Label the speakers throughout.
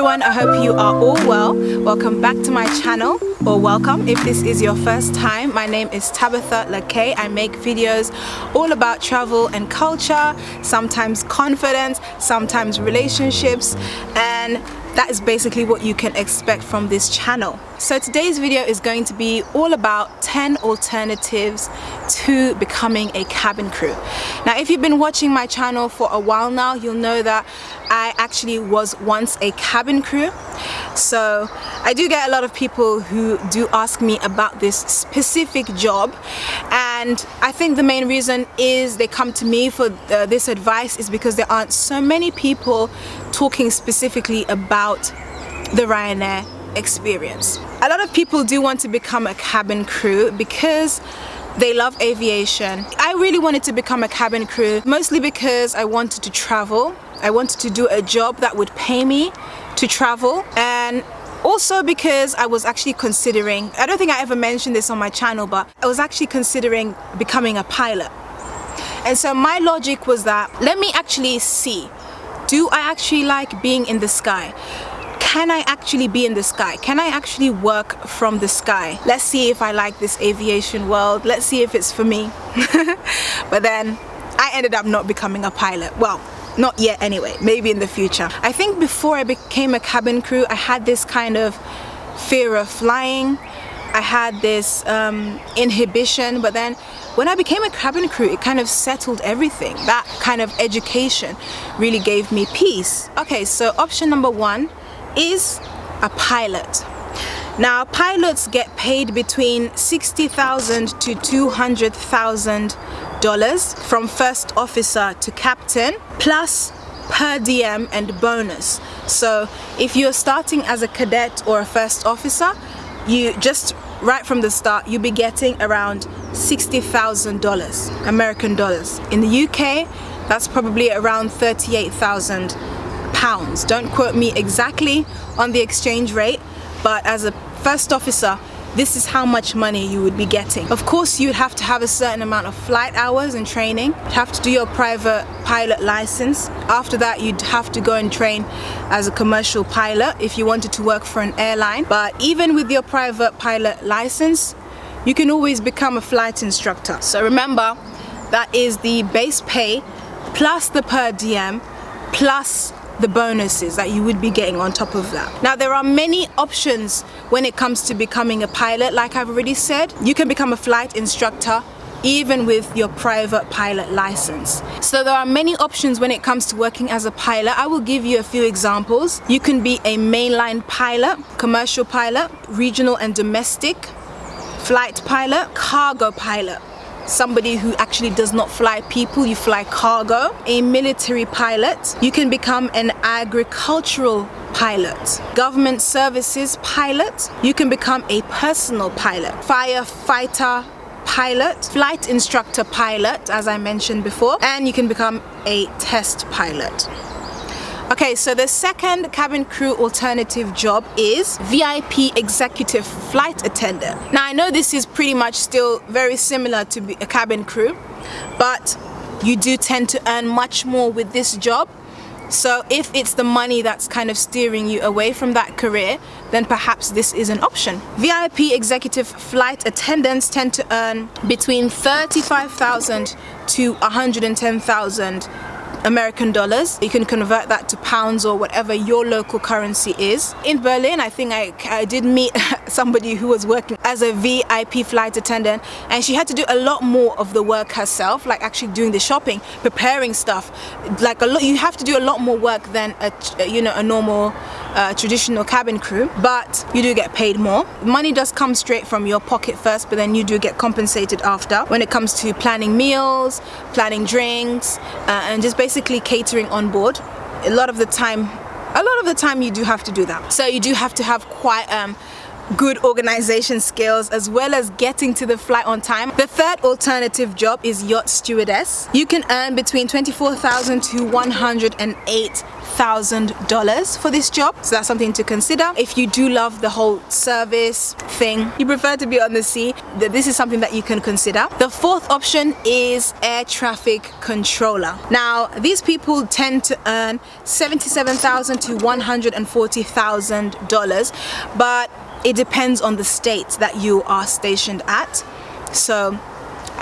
Speaker 1: everyone, I hope you are all well. Welcome back to my channel, or welcome if this is your first time. My name is Tabitha Lakay. I make videos all about travel and culture, sometimes confidence, sometimes relationships, and that is basically what you can expect from this channel. So today's video is going to be all about 10 alternatives to becoming a cabin crew. Now, if you've been watching my channel for a while now, you'll know that I actually was once a cabin crew. So I do get a lot of people who do ask me about this specific job, and I think the main reason is they come to me for this advice is because there aren't so many people talking specifically about the Ryanair experience. A lot of people do want to become a cabin crew because they love aviation. I really wanted to become a cabin crew mostly because I wanted to travel. I wanted to do a job that would pay me to travel, and also because I was actually considering, I don't think I ever mentioned this on my channel, but I was actually considering becoming a pilot. And so my logic was that, let me actually see, do I actually like being in the sky? Can I actually be in the sky? Can I actually work from the sky? Let's see if I like this aviation world. Let's see if it's for me. But then I ended up not becoming a pilot. Well, not yet anyway, maybe in the future. I think before I became a cabin crew, I had this kind of fear of flying. I had this inhibition, but then when I became a cabin crew, it kind of settled everything. That kind of education really gave me peace. Okay, so option number one is a pilot. Now, pilots get paid between $60,000 to $200,000 from first officer to captain, plus per diem and bonus. So if you're starting as a cadet or a first officer, you just right from the start you'll be getting around $60,000 American dollars. In the UK, that's probably around 38,000 pounds. Don't quote me exactly on the exchange rate, but as a first officer, this is how much money you would be getting. Of course, you'd have to have a certain amount of flight hours and training. You'd have to do your private pilot license. After that, you'd have to go and train as a commercial pilot if you wanted to work for an airline. But even with your private pilot license, you can always become a flight instructor. So remember, that is the base pay plus the per diem plus the bonuses that you would be getting on top of that. Now, there are many options when it comes to becoming a pilot. Like I've already said, you can become a flight instructor even with your private pilot license. So there are many options when it comes to working as a pilot. I will give you a few examples. You can be a mainline pilot, commercial pilot, regional and domestic, flight pilot, cargo pilot. Somebody who actually does not fly people, you fly cargo. A military pilot. You can become an agricultural pilot. Government services pilot. You can become a personal pilot. Firefighter pilot. Flight instructor pilot, as I mentioned before. And you can become a test pilot. Okay, so the second cabin crew alternative job is VIP executive flight attendant. Now, I know this is pretty much still very similar to a cabin crew, but you do tend to earn much more with this job. So if it's the money that's kind of steering you away from that career, then perhaps this is an option. VIP executive flight attendants tend to earn between 35,000 to 110,000 American dollars. You can convert that to pounds or whatever your local currency is. In Berlin, I think I did meet somebody who was working as a VIP flight attendant, and she had to do a lot more of the work herself, like actually doing the shopping, preparing stuff. Like you have to do a lot more work than a normal traditional cabin crew, but you do get paid more. Money does come straight from your pocket first, but then you do get compensated after when it comes to planning meals, planning drinks, and just basically catering on board. A lot of the time you do have to do that. So you do have to have quite good organization skills as well as getting to the flight on time. The third alternative job is yacht stewardess. You can earn between $24,000 to $108,000 for this job, so that's something to consider. If you do love the whole service thing, you prefer to be on the sea, this is something that you can consider. The fourth option is air traffic controller. Now these people tend to earn $77,000 to $140,000, but it depends on the state that you are stationed at. So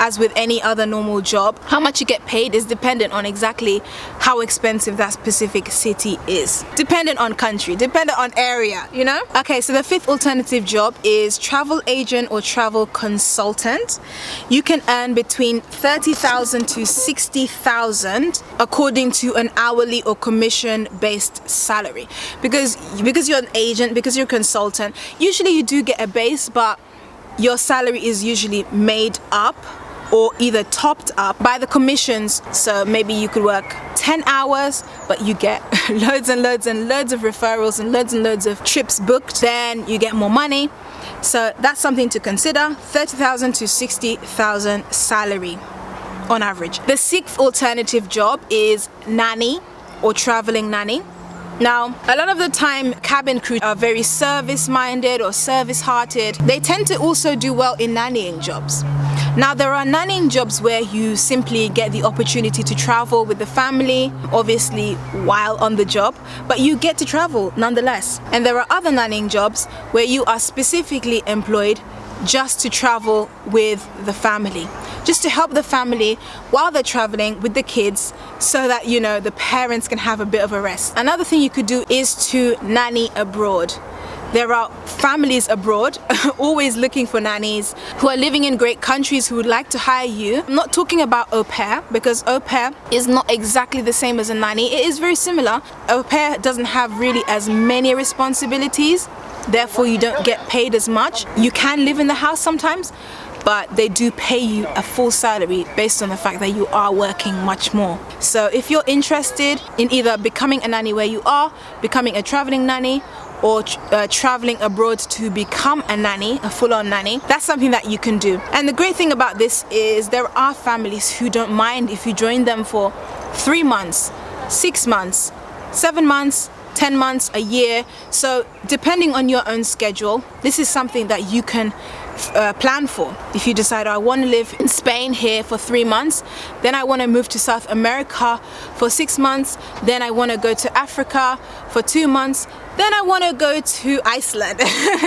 Speaker 1: as with any other normal job, how much you get paid is dependent on exactly how expensive that specific city is. Dependent on country, dependent on area, you know? Okay, so the fifth alternative job is travel agent or travel consultant. You can earn between $30,000 to $60,000 according to an hourly or commission-based salary. Because you're an agent, because you're a consultant, usually you do get a base, but your salary is usually made up or either topped up by the commissions. So maybe you could work 10 hours, but you get loads and loads and loads of referrals and loads of trips booked, then you get more money. So that's something to consider. $30,000 to $60,000 salary on average. The sixth alternative job is nanny or traveling nanny. Now, a lot of the time, cabin crew are very service-minded or service-hearted. They tend to also do well in nannying jobs. Now, there are nannying jobs where you simply get the opportunity to travel with the family, obviously while on the job, but you get to travel nonetheless. And there are other nannying jobs where you are specifically employed just to travel with the family, just to help the family while they're traveling with the kids, so that, you know, the parents can have a bit of a rest. Another thing you could do is to nanny abroad. There are families abroad always looking for nannies who are living in great countries who would like to hire you. I'm not talking about au pair, because au pair is not exactly the same as a nanny. It is very similar. Au pair doesn't have really as many responsibilities, therefore you don't get paid as much. You can live in the house sometimes, but they do pay you a full salary based on the fact that you are working much more. So if you're interested in either becoming a nanny where you are, becoming a traveling nanny, or traveling abroad to become a nanny, a full-on nanny, that's something that you can do. And the great thing about this is there are families who don't mind if you join them for 3 months, 6 months, 7 months, 10 months, a year. So depending on your own schedule, this is something that you can plan for. If you decide, I want to live in Spain here for 3 months, then I want to move to South America for 6 months, then I want to go to Africa for 2 months, then I want to go to Iceland.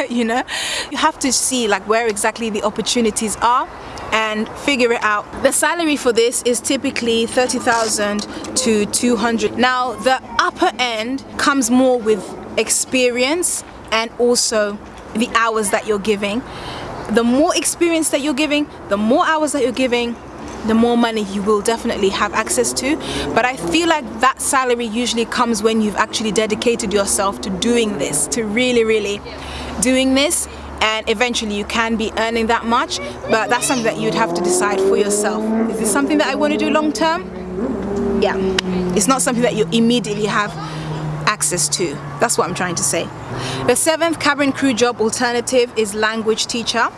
Speaker 1: You know, you have to see like where exactly the opportunities are and figure it out. The salary for this is typically $30,000 to $200,000. Now the upper end comes more with experience and also the hours that you're giving. The more experience that you're giving, the more hours that you're giving, the more money you will definitely have access to. But I feel like that salary usually comes when you've actually dedicated yourself to doing this, to really doing this, and eventually you can be earning that much. But that's something that you'd have to decide for yourself. Is this something that I want to do long term? Yeah, it's not something that you immediately have access to. That's what I'm trying to say. The seventh cabin crew job alternative is language teacher.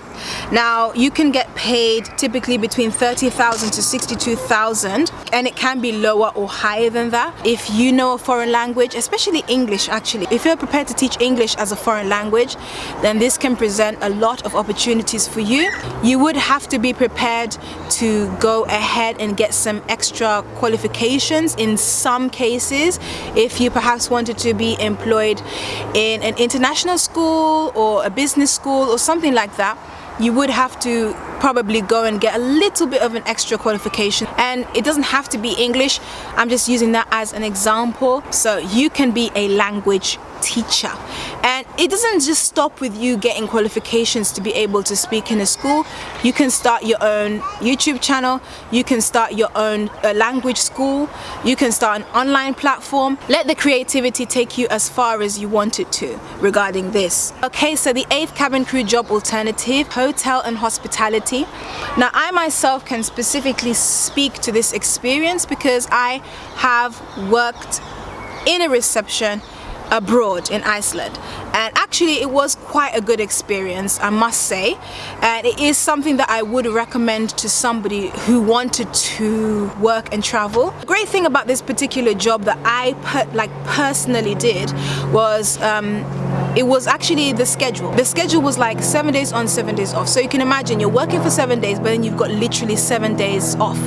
Speaker 1: Now you can get paid typically between $30,000 to $62,000, and it can be lower or higher than that if you know a foreign language, especially English. Actually, if you're prepared to teach English as a foreign language, then this can present a lot of opportunities for you. You would have to be prepared to go ahead and get some extra qualifications in some cases. If you perhaps wanted to be employed in an international school or a business school or something like that, you would have to probably go and get a little bit of an extra qualification, and it doesn't have to be English. I'm just using that as an example. So you can be a language teacher, and it doesn't just stop with you getting qualifications to be able to speak in a school. You can start your own YouTube channel, you can start your own language school, you can start an online platform. Let the creativity take you as far as you want it to regarding this. Okay, so the eighth cabin crew job alternative, hotel and hospitality. Now I myself can specifically speak to this experience because I have worked in a reception abroad in Iceland, and Actually, it was quite a good experience, I must say, and it is something that I would recommend to somebody who wanted to work and travel. The great thing about this particular job that I personally did was it was actually the schedule. The schedule was like 7 days on, 7 days off. So you can imagine you're working for 7 days, but then you've got literally 7 days off.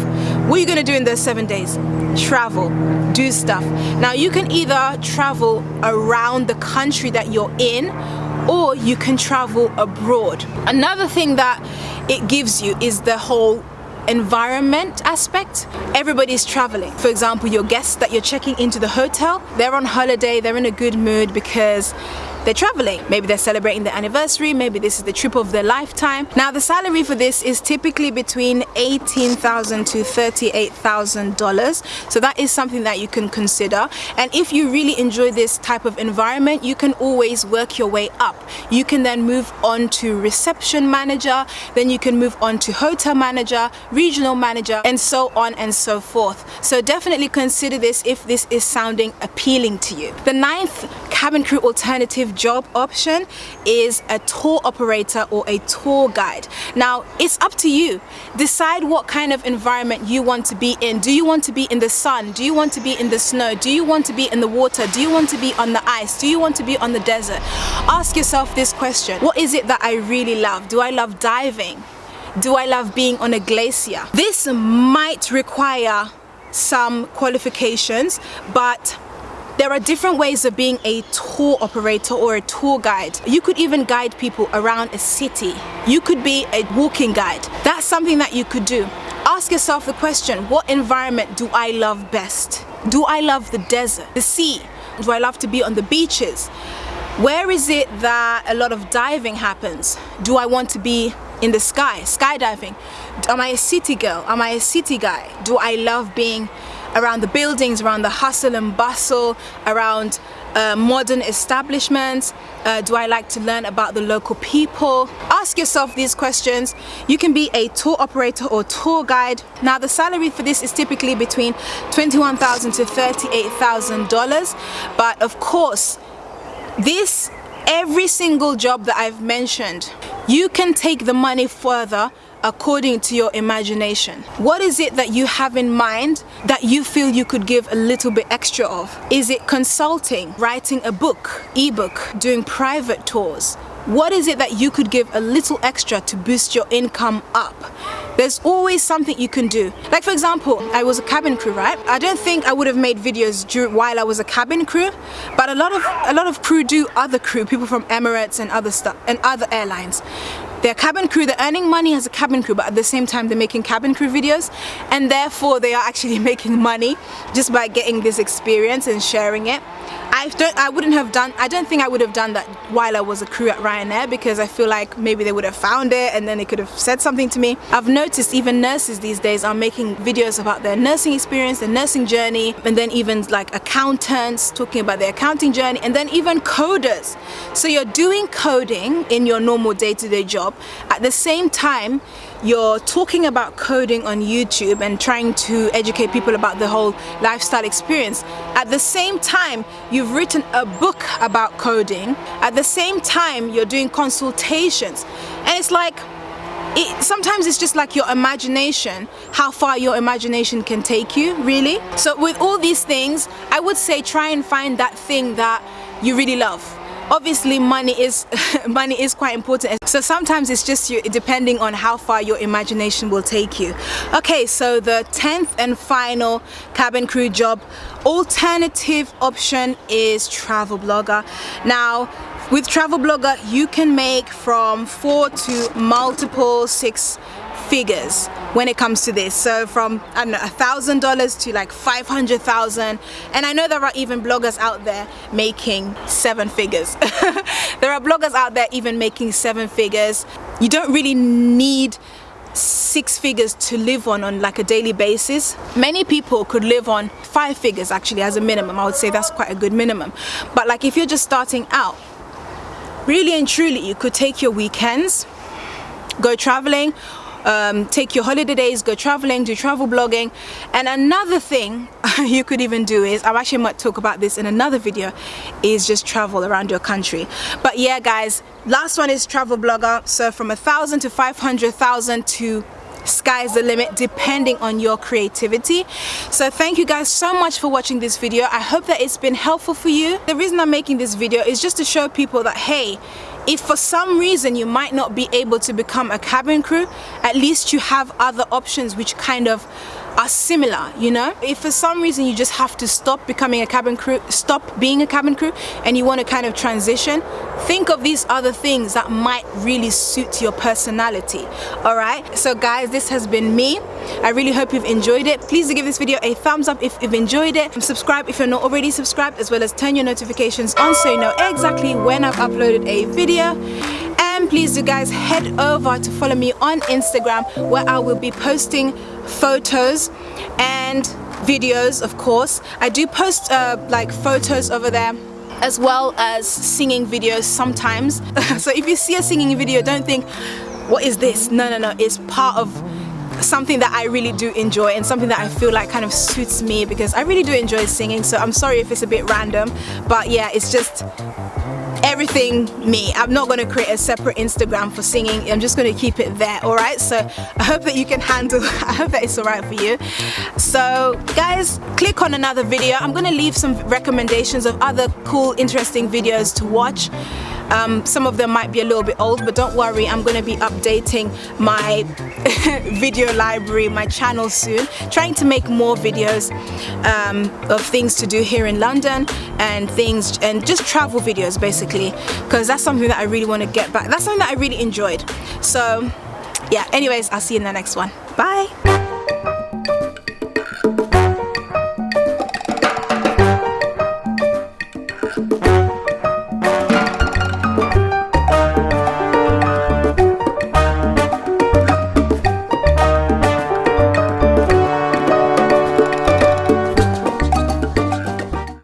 Speaker 1: What are you gonna do in those 7 days? Travel, do stuff. Now you can either travel around the country that you're in, or you can travel abroad. Another thing that it gives you is the whole environment aspect. Everybody's traveling. For example, your guests that you're checking into the hotel, they're on holiday, they're in a good mood because they're traveling. Maybe they're celebrating their anniversary, maybe this is the trip of their lifetime. Now the salary for this is typically between $18,000 to $38,000. So that is something that you can consider. And if you really enjoy this type of environment, you can always work your way up. You can then move on to reception manager, then you can move on to hotel manager, regional manager, and so on and so forth. So definitely consider this if this is sounding appealing to you. The 9th cabin crew alternative job option is a tour operator or a tour guide. Now it's up to you. Decide what kind of environment you want to be in. Do you want to be in the sun? Do you want to be in the snow? Do you want to be in the water? Do you want to be on the ice? Do you want to be on the desert? Ask yourself this question: what is it that I really love? Do I love diving? Do I love being on a glacier? This might require some qualifications, but there are different ways of being a tour operator or a tour guide. You could even guide people around a city. You could be a walking guide. That's something that you could do. Ask yourself the question: what environment do I love best? Do I love the desert, the sea? Do I love to be on the beaches? Where is it that a lot of diving happens? Do I want to be in the sky, skydiving? Am I a city girl? Am I a city guy? Do I love being around the buildings, around the hustle and bustle, around modern establishments? Do I like to learn about the local people? Ask yourself these questions. You can be a tour operator or tour guide. Now the salary for this is typically between $21,000 to $38,000, but of course, every single job that I've mentioned, you can take the money further according to your imagination. What is it that you have in mind that you feel you could give a little bit extra of? Is it consulting, writing a book, ebook, doing private tours? What is it that you could give a little extra to boost your income up? There's always something you can do. Like for example, I was a cabin crew, right? I don't think I would have made videos while I was a cabin crew, but a lot of crew do other crew, people from Emirates and other stuff and other airlines. They're cabin crew, they're earning money as a cabin crew, but at the same time they're making cabin crew videos, and therefore they are actually making money just by getting this experience and sharing it. I don't think I would have done that while I was a crew at Ryanair, because I feel like maybe they would have found it and then they could have said something to me. I've noticed even nurses these days are making videos about their nursing experience, their nursing journey, and then even like accountants talking about their accounting journey, and then even coders. So you're doing coding in your normal day-to-day job. At the same time, you're talking about coding on YouTube and trying to educate people about the whole lifestyle experience. At the same time, you've written a book about coding. At the same time, you're doing consultations. And it's like, sometimes it's just like your imagination, how far your imagination can take you, really. So with all these things, I would say try and find that thing that you really love. Obviously money is quite important, so sometimes it's just you, depending on how far your imagination will take you. Okay, so the 10th and final cabin crew job alternative option is travel blogger. Now with travel blogger, you can make from 4 to multiple 6 figures when it comes to this. So from, I don't know, $1,000 to like 500,000, and I know there are even bloggers out there making 7 figures. There are bloggers out there even making 7 figures. You don't really need 6 figures to live on like a daily basis. Many people could live on 5 figures actually as a minimum. I would say that's quite a good minimum. But like if you're just starting out, really and truly you could take your weekends, go traveling, take your holiday days, go traveling, do travel blogging. And another thing you could even do is, I actually might talk about this in another video, is just travel around your country. But yeah guys, last one is travel blogger. So from 1,000 to 500,000 to sky's the limit, depending on your creativity. So thank you guys so much for watching this video. I hope that it's been helpful for you. The reason I'm making this video is just to show people that, hey, if for some reason you might not be able to become a cabin crew, at least you have other options which kind of are similar, you know? If for some reason you just have to stop becoming a cabin crew, stop being a cabin crew, and you want to kind of transition, think of these other things that might really suit your personality. Alright, so guys, this has been me. I really hope you've enjoyed it. Please do give this video a thumbs up if you've enjoyed it, and subscribe if you're not already subscribed, as well as turn your notifications on so you know exactly when I've uploaded a video. And please do guys head over to follow me on Instagram, where I will be posting photos and videos. Of course, I do post like photos over there, as well as singing videos sometimes. So if you see a singing video, don't think, what is this? No, it's part of something that I really do enjoy, and something that I feel like kind of suits me, because I really do enjoy singing. So I'm sorry if it's a bit random, but yeah, it's just everything me. I'm not going to create a separate Instagram for singing. I'm just going to keep it there. Alright, so I hope that you can handle, I hope that it's alright for you. So guys, click on another video. I'm going to leave some recommendations of other cool, interesting videos to watch. Some of them might be a little bit old, but don't worry, I'm going to be updating my video library, my channel soon, trying to make more videos of things to do here in London, and things, and just travel videos basically, because that's something that I really want to get back. That's something that I really enjoyed. So yeah, anyways, I'll see you in the next one. Bye.